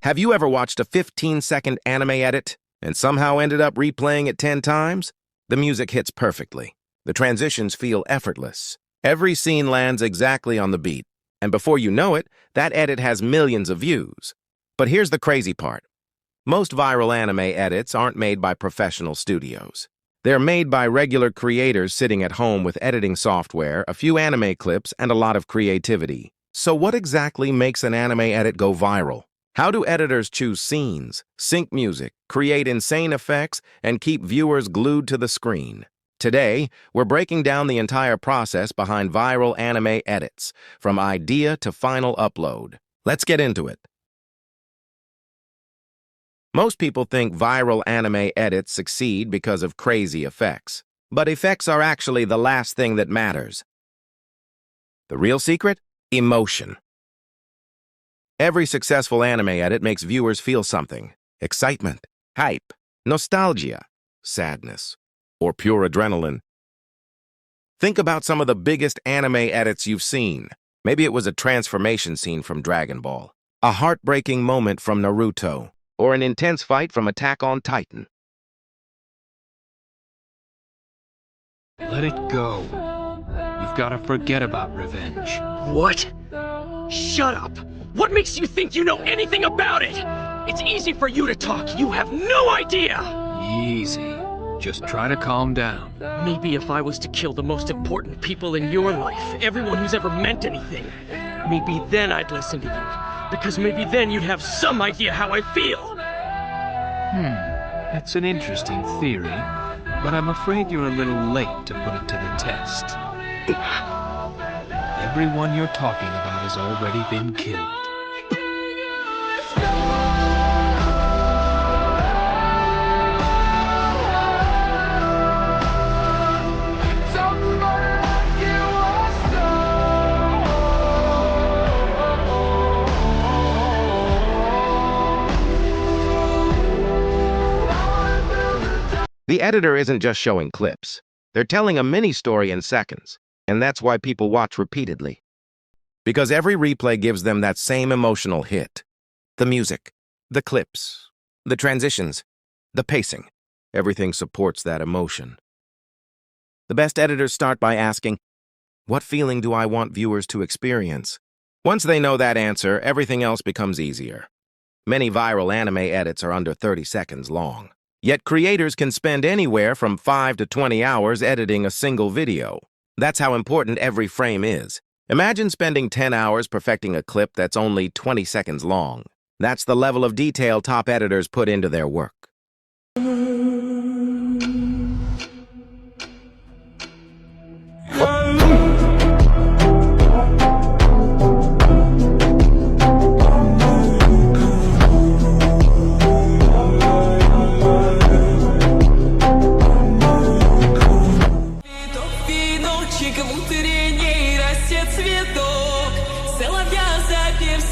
Have you ever watched a 15-second anime edit and somehow ended up replaying it 10 times? The music hits perfectly. The transitions feel effortless. Every scene lands exactly on the beat, and before you know it, that edit has millions of views. But here's the crazy part. Most viral anime edits aren't made by professional studios. They're made by regular creators sitting at home with editing software, a few anime clips, and a lot of creativity. So what exactly makes an anime edit go viral? How do editors choose scenes, sync music, create insane effects, and keep viewers glued to the screen? Today, we're breaking down the entire process behind viral anime edits, from idea to final upload. Let's get into it. Most people think viral anime edits succeed because of crazy effects. But effects are actually the last thing that matters. The real secret? Emotion. Every successful anime edit makes viewers feel something. Excitement, hype, nostalgia, sadness, or pure adrenaline. Think about some of the biggest anime edits you've seen. Maybe it was a transformation scene from Dragon Ball, a heartbreaking moment from Naruto, or an intense fight from Attack on Titan. Let it go. You've got to forget about revenge. What? Shut up! What makes you think you know anything about it? It's easy for you to talk. You have no idea! Easy. Just try to calm down. Maybe if I was to kill the most important people in your life, everyone who's ever meant anything, maybe then I'd listen to you. Because maybe then you'd have some idea how I feel. That's an interesting theory, but I'm afraid you're a little late to put it to the test. Everyone you're talking about has already been killed. The editor isn't just showing clips. They're telling a mini-story in seconds, and that's why people watch repeatedly. Because every replay gives them that same emotional hit. The music, the clips, the transitions, the pacing. Everything supports that emotion. The best editors start by asking, what feeling do I want viewers to experience? Once they know that answer, everything else becomes easier. Many viral anime edits are under 30 seconds long. Yet creators can spend anywhere from 5 to 20 hours editing a single video. That's how important every frame is. Imagine spending 10 hours perfecting a clip that's only 20 seconds long. That's the level of detail top editors put into their work.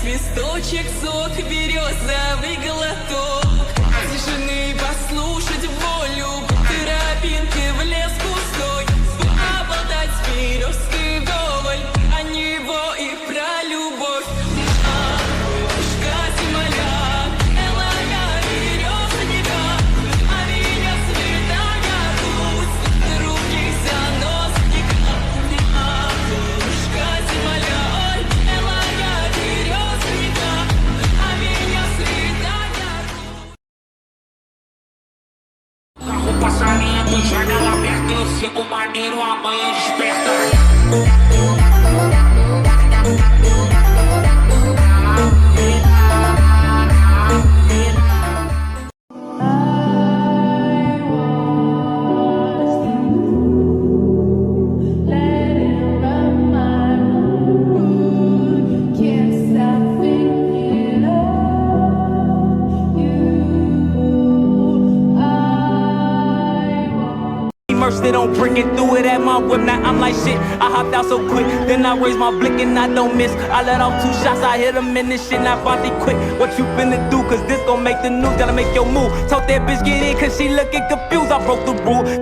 Свисточек, сок, березовый глоток. Тишины послушать волю, тропинки в лес густой. Поболтать с березкой вдоволь, а него и про любовь. Ушка земля, элага березника, а меня святая путь, руки заносника. Ушка земля, ой, элага березника, а меня святая путь. Carro passarinho, janela aberta, eu sigo maneiro, amanhã desperta. They don't break it through it at my whip. Now I'm like shit. I hopped out so quick, then I raise my blick and I don't miss. I let off 2 shots, I hit them in this shit. Now bounty quick. What you finna do? Cause this gon' make the news. Gotta make your move. Told that bitch get in cause she looking confused. I broke the rule.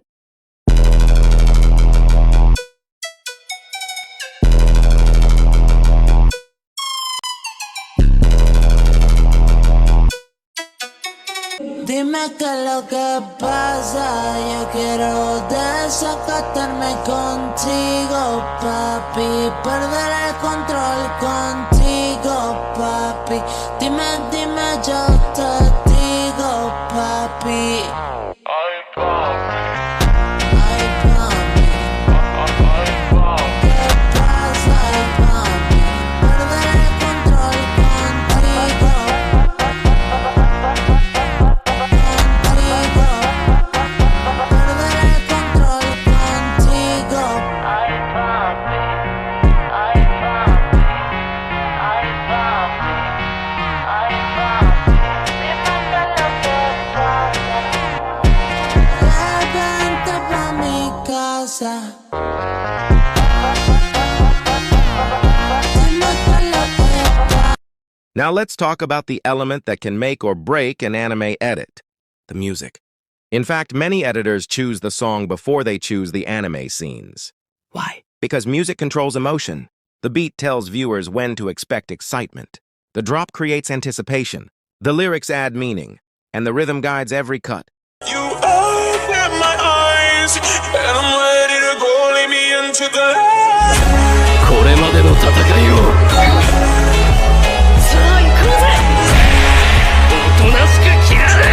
Dime qué es lo que pasa. Yo quiero desacatarme contigo, papi. Perder el control contigo, papi. Dime, yo te digo, papi. Ay, papi. Now let's talk about the element that can make or break an anime edit, the music. In fact, many editors choose the song before they choose the anime scenes. Why? Because music controls emotion. The beat tells viewers when to expect excitement. The drop creates anticipation. The lyrics add meaning. And the rhythm guides every cut. You open my eyes, and I'm ready to go, lead me into the light. これまでの戦いをさあ行こうぜおとなしく切られ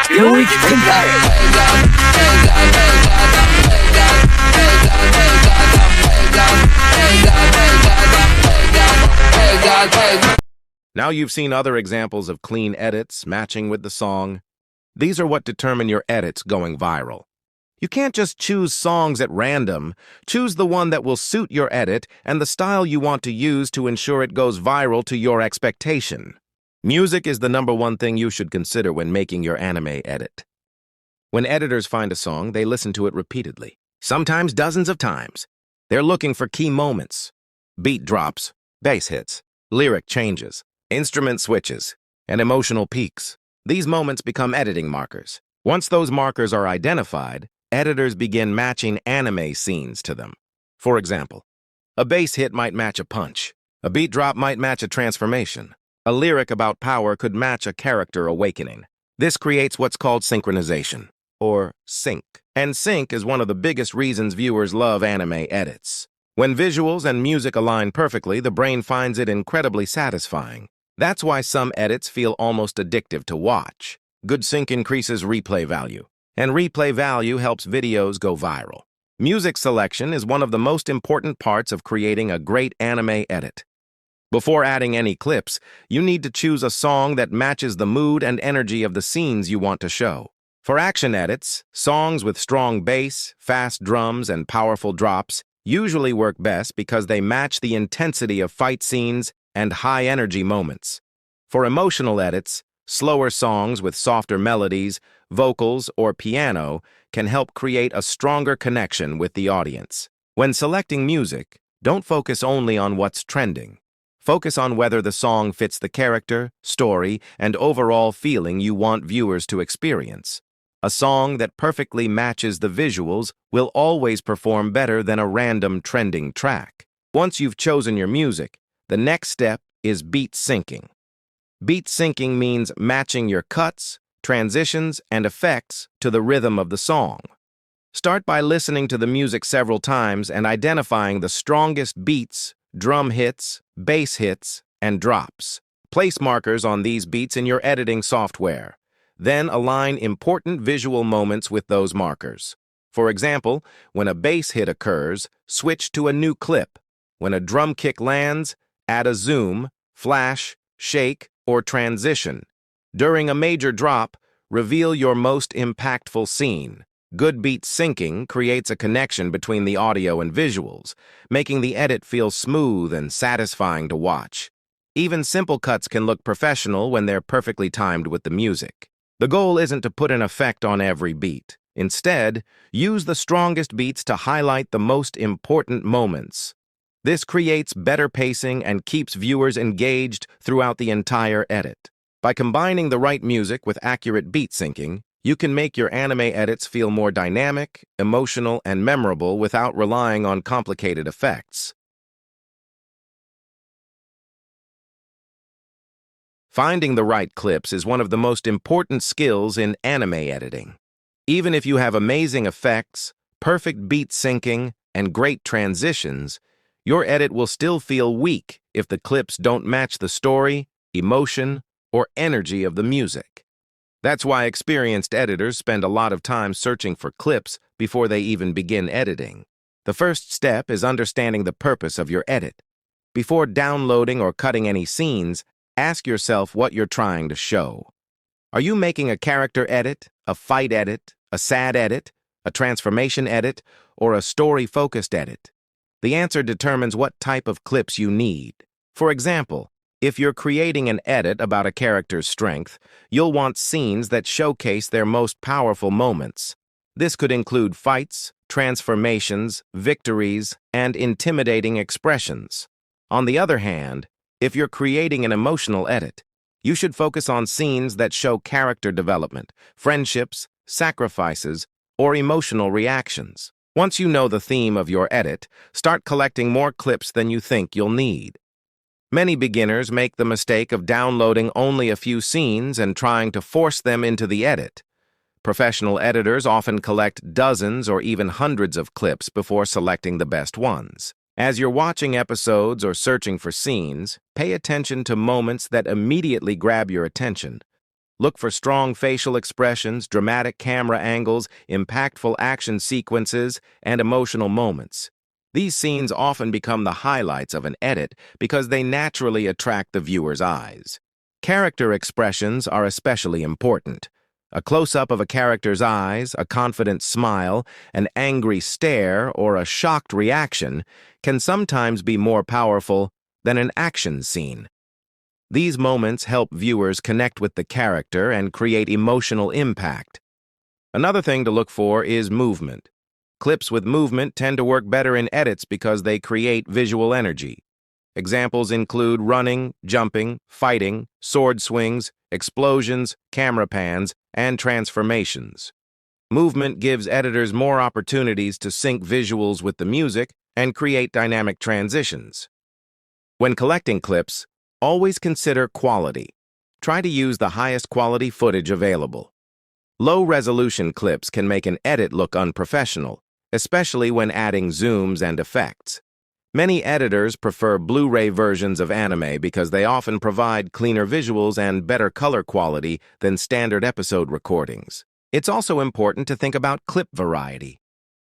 領域展開Now you've seen other examples of clean edits matching with the song. These are what determine your edits going viral. You can't just choose songs at random. Choose the one that will suit your edit and the style you want to use to ensure it goes viral to your expectation. Music is the #1 thing you should consider when making your anime edit. When editors find a song, they listen to it repeatedly, sometimes dozens of times. They're looking for key moments, beat drops, bass hits, lyric changes, instrument switches, and emotional peaks. These moments become editing markers. Once those markers are identified, editors begin matching anime scenes to them. For example, a bass hit might match a punch. A beat drop might match a transformation. A lyric about power could match a character awakening. This creates what's called synchronization, or sync. And sync is one of the biggest reasons viewers love anime edits. When visuals and music align perfectly, the brain finds it incredibly satisfying. That's why some edits feel almost addictive to watch. Good sync increases replay value, and replay value helps videos go viral. Music selection is one of the most important parts of creating a great anime edit. Before adding any clips, you need to choose a song that matches the mood and energy of the scenes you want to show. For action edits, songs with strong bass, fast drums, and powerful drops usually work best because they match the intensity of fight scenes and high-energy moments. For emotional edits, slower songs with softer melodies, vocals, or piano can help create a stronger connection with the audience. When selecting music, don't focus only on what's trending. Focus on whether the song fits the character, story, and overall feeling you want viewers to experience. A song that perfectly matches the visuals will always perform better than a random trending track. Once you've chosen your music, the next step is beat syncing. Beat syncing means matching your cuts, transitions, and effects to the rhythm of the song. Start by listening to the music several times and identifying the strongest beats, drum hits, bass hits, and drops. Place markers on these beats in your editing software. Then align important visual moments with those markers. For example, when a bass hit occurs, switch to a new clip. When a drum kick lands, add a zoom, flash, shake, or transition. During a major drop, reveal your most impactful scene. Good beat syncing creates a connection between the audio and visuals, making the edit feel smooth and satisfying to watch. Even simple cuts can look professional when they're perfectly timed with the music. The goal isn't to put an effect on every beat. Instead, use the strongest beats to highlight the most important moments. This creates better pacing and keeps viewers engaged throughout the entire edit. By combining the right music with accurate beat syncing, you can make your anime edits feel more dynamic, emotional, and memorable without relying on complicated effects. Finding the right clips is one of the most important skills in anime editing. Even if you have amazing effects, perfect beat syncing, and great transitions, your edit will still feel weak if the clips don't match the story, emotion, or energy of the music. That's why experienced editors spend a lot of time searching for clips before they even begin editing. The first step is understanding the purpose of your edit. Before downloading or cutting any scenes, ask yourself what you're trying to show. Are you making a character edit, a fight edit, a sad edit, a transformation edit, or a story-focused edit? The answer determines what type of clips you need. For example, if you're creating an edit about a character's strength, you'll want scenes that showcase their most powerful moments. This could include fights, transformations, victories, and intimidating expressions. On the other hand, if you're creating an emotional edit, you should focus on scenes that show character development, friendships, sacrifices, or emotional reactions. Once you know the theme of your edit, start collecting more clips than you think you'll need. Many beginners make the mistake of downloading only a few scenes and trying to force them into the edit. Professional editors often collect dozens or even hundreds of clips before selecting the best ones. As you're watching episodes or searching for scenes, pay attention to moments that immediately grab your attention. Look for strong facial expressions, dramatic camera angles, impactful action sequences, and emotional moments. These scenes often become the highlights of an edit because they naturally attract the viewer's eyes. Character expressions are especially important. A close-up of a character's eyes, a confident smile, an angry stare, or a shocked reaction can sometimes be more powerful than an action scene. These moments help viewers connect with the character and create emotional impact. Another thing to look for is movement. Clips with movement tend to work better in edits because they create visual energy. Examples include running, jumping, fighting, sword swings, explosions, camera pans, and transformations. Movement gives editors more opportunities to sync visuals with the music and create dynamic transitions. When collecting clips, always consider quality. Try to use the highest quality footage available. Low-resolution clips can make an edit look unprofessional, especially when adding zooms and effects. Many editors prefer Blu-ray versions of anime because they often provide cleaner visuals and better color quality than standard episode recordings. It's also important to think about clip variety.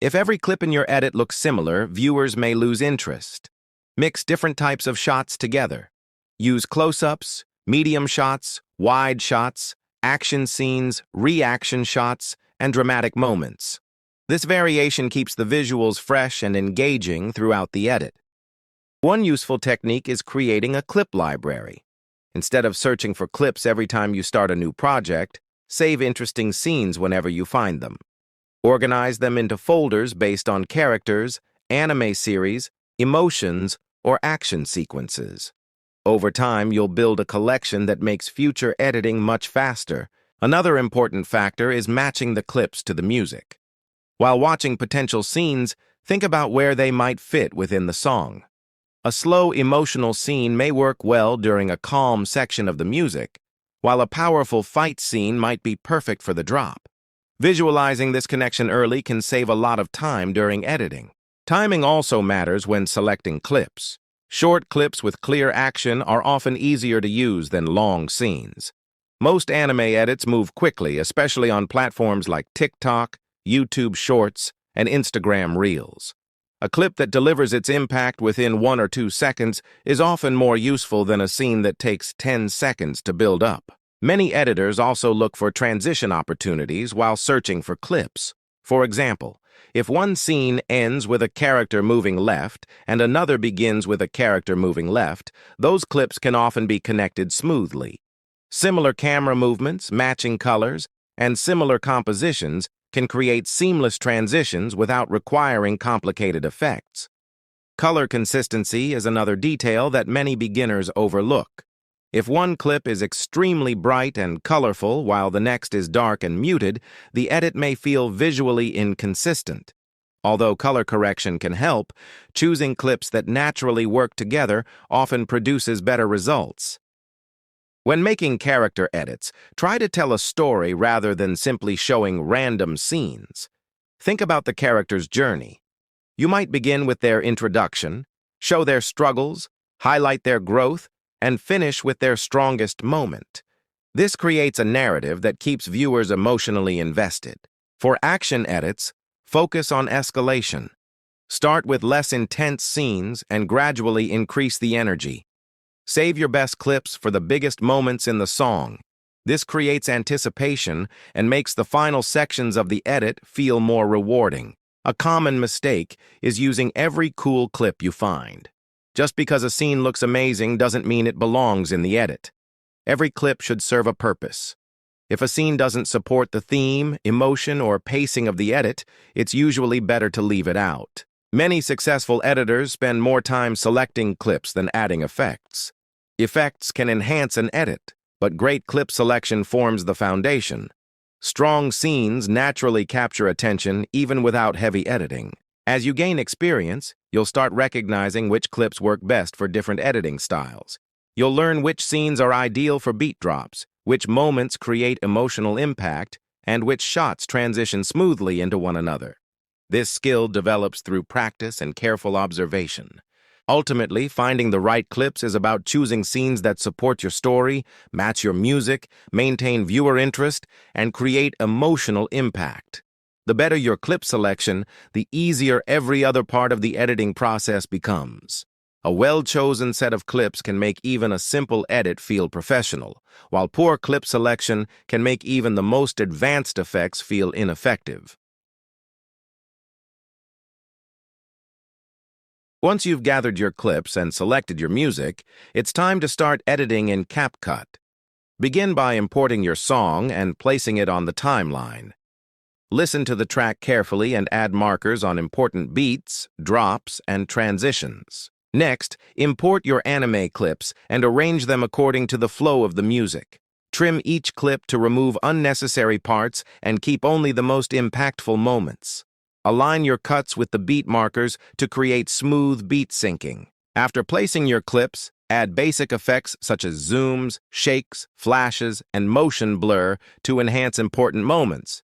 If every clip in your edit looks similar, viewers may lose interest. Mix different types of shots together. Use close-ups, medium shots, wide shots, action scenes, reaction shots, and dramatic moments. This variation keeps the visuals fresh and engaging throughout the edit. One useful technique is creating a clip library. Instead of searching for clips every time you start a new project, save interesting scenes whenever you find them. Organize them into folders based on characters, anime series, emotions, or action sequences. Over time, you'll build a collection that makes future editing much faster. Another important factor is matching the clips to the music. While watching potential scenes, think about where they might fit within the song. A slow, emotional scene may work well during a calm section of the music, while a powerful fight scene might be perfect for the drop. Visualizing this connection early can save a lot of time during editing. Timing also matters when selecting clips. Short clips with clear action are often easier to use than long scenes. Most anime edits move quickly, especially on platforms like TikTok, YouTube Shorts, and Instagram Reels. A clip that delivers its impact within 1 or 2 seconds is often more useful than a scene that takes 10 seconds to build up. Many editors also look for transition opportunities while searching for clips. For example, if one scene ends with a character moving left and another begins with a character moving left, those clips can often be connected smoothly. Similar camera movements, matching colors, and similar compositions can create seamless transitions without requiring complicated effects. Color consistency is another detail that many beginners overlook. If one clip is extremely bright and colorful while the next is dark and muted, the edit may feel visually inconsistent. Although color correction can help, choosing clips that naturally work together often produces better results. When making character edits, try to tell a story rather than simply showing random scenes. Think about the character's journey. You might begin with their introduction, show their struggles, highlight their growth, and finish with their strongest moment. This creates a narrative that keeps viewers emotionally invested. For action edits, focus on escalation. Start with less intense scenes and gradually increase the energy. Save your best clips for the biggest moments in the song. This creates anticipation and makes the final sections of the edit feel more rewarding. A common mistake is using every cool clip you find. Just because a scene looks amazing doesn't mean it belongs in the edit. Every clip should serve a purpose. If a scene doesn't support the theme, emotion, or pacing of the edit, it's usually better to leave it out. Many successful editors spend more time selecting clips than adding effects. Effects can enhance an edit, but great clip selection forms the foundation. Strong scenes naturally capture attention even without heavy editing. As you gain experience, you'll start recognizing which clips work best for different editing styles. You'll learn which scenes are ideal for beat drops, which moments create emotional impact, and which shots transition smoothly into one another. This skill develops through practice and careful observation. Ultimately, finding the right clips is about choosing scenes that support your story, match your music, maintain viewer interest, and create emotional impact. The better your clip selection, the easier every other part of the editing process becomes. A well-chosen set of clips can make even a simple edit feel professional, while poor clip selection can make even the most advanced effects feel ineffective. Once you've gathered your clips and selected your music, it's time to start editing in CapCut. Begin by importing your song and placing it on the timeline. Listen to the track carefully and add markers on important beats, drops, and transitions. Next, import your anime clips and arrange them according to the flow of the music. Trim each clip to remove unnecessary parts and keep only the most impactful moments. Align your cuts with the beat markers to create smooth beat syncing. After placing your clips, add basic effects such as zooms, shakes, flashes, and motion blur to enhance important moments.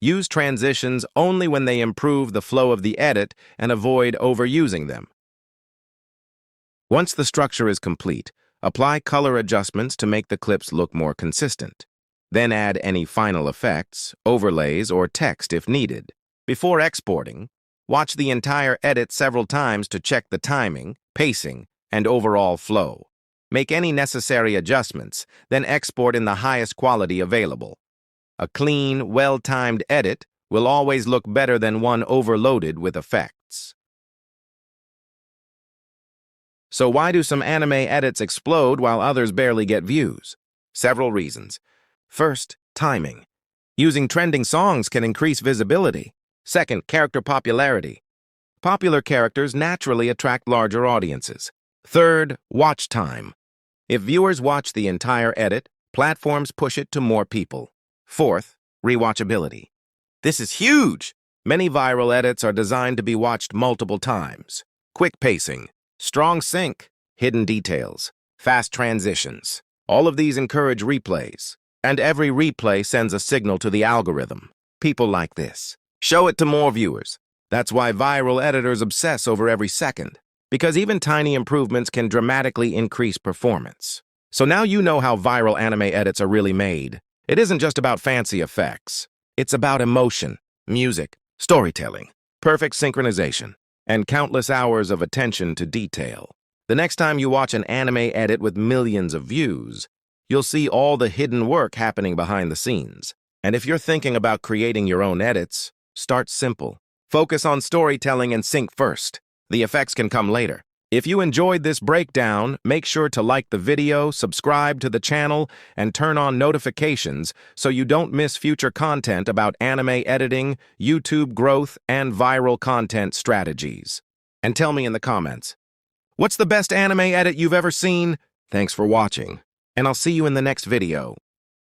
Use transitions only when they improve the flow of the edit and avoid overusing them. Once the structure is complete, apply color adjustments to make the clips look more consistent. Then add any final effects, overlays, or text if needed. Before exporting, watch the entire edit several times to check the timing, pacing, and overall flow. Make any necessary adjustments, then export in the highest quality available. A clean, well-timed edit will always look better than one overloaded with effects. So why do some anime edits explode while others barely get views? Several reasons. First, timing. Using trending songs can increase visibility. Second, character popularity. Popular characters naturally attract larger audiences. Third, watch time. If viewers watch the entire edit, platforms push it to more people. Fourth, rewatchability. This is huge! Many viral edits are designed to be watched multiple times. Quick pacing, strong sync, hidden details, fast transitions. All of these encourage replays, and every replay sends a signal to the algorithm. People like this. Show it to more viewers. That's why viral editors obsess over every second, because even tiny improvements can dramatically increase performance. So now you know how viral anime edits are really made. It isn't just about fancy effects. It's about emotion, music, storytelling, perfect synchronization, and countless hours of attention to detail. The next time you watch an anime edit with millions of views, you'll see all the hidden work happening behind the scenes. And if you're thinking about creating your own edits, start simple. Focus on storytelling and sync first. The effects can come later. If you enjoyed this breakdown, make sure to like the video, subscribe to the channel, and turn on notifications so you don't miss future content about anime editing, YouTube growth, and viral content strategies. and tell me in the comments. What's the best anime edit you've ever seen? Thanks for watching, and I'll see you in the next video.